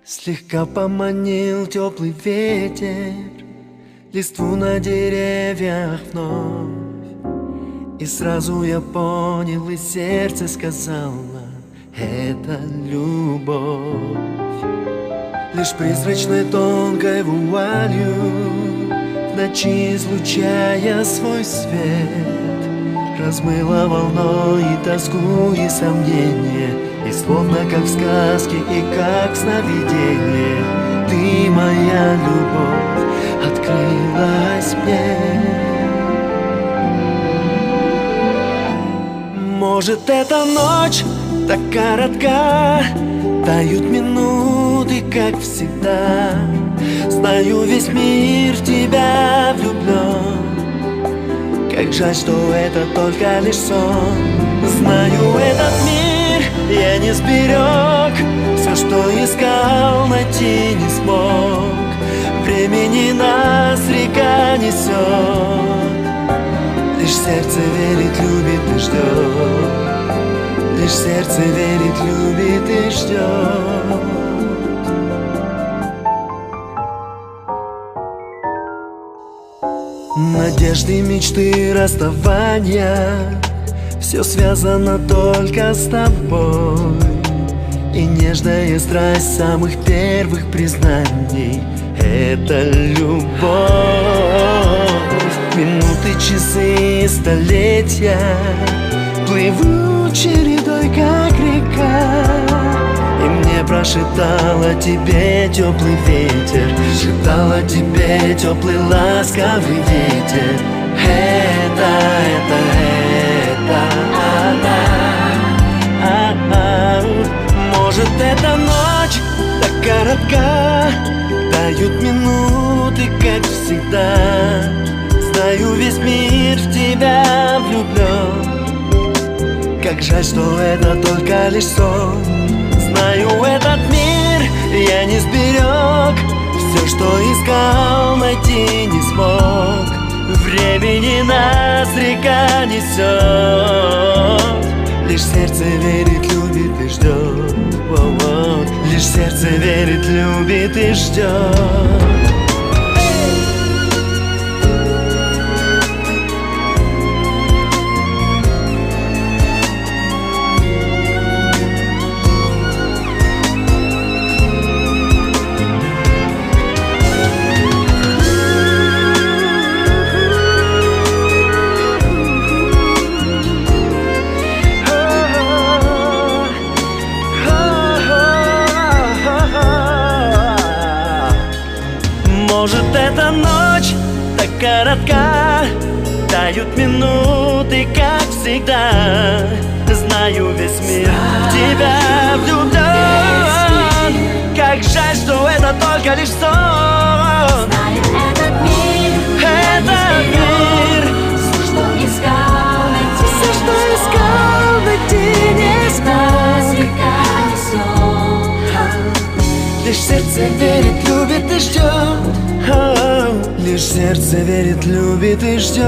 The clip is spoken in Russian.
Слегка поманил теплый ветер листву на деревьях вновь, и сразу я понял, и сердце сказало: это любовь. Лишь призрачной тонкой вуалью в ночи излучая свой свет, размыла волной и тоску, и сомнение, и словно как в сказке, и как в сновидении, ты, моя любовь, открылась мне. Может, эта ночь так коротка, тают минуты, как всегда. Знаю, весь мир в тебя влюблен, как жаль, что это только лишь сон. Знаю, этот мир я не сберег, все, что искал, найти не смог. Времени нас река несет, лишь сердце верит, любит и ждет. Лишь сердце верит, любит и ждет. Надежды, мечты, расставания, все связано только с тобой. И нежная страсть самых первых признаний — это любовь. Минуты, часы, столетия плывут чередой, как река, и мне прошептал о тебе теплый ветер, шептал о тебе теплый ласковый ветер. Это она. Может, эта ночь так коротка, тают минуты, как всегда. Знаю, весь мир в тебя влюблен, как жаль, что это только лишь сон. Знаю, этот мир я не сберег, все, что искал, найти не смог. Времени нас река несет, лишь сердце верит, любит и ждет. Лишь сердце верит, любит и ждет. Может, эта ночь так коротка, тают минуты, как всегда. Знаю, весь мир в тебя влюблен, как жаль, что это только лишь сон. Знаю, этот мир все, что искал, найти все, что искал, найти не смог. Лишь сердце верит, любит и ждет. Лишь сердце верит, любит и ждет.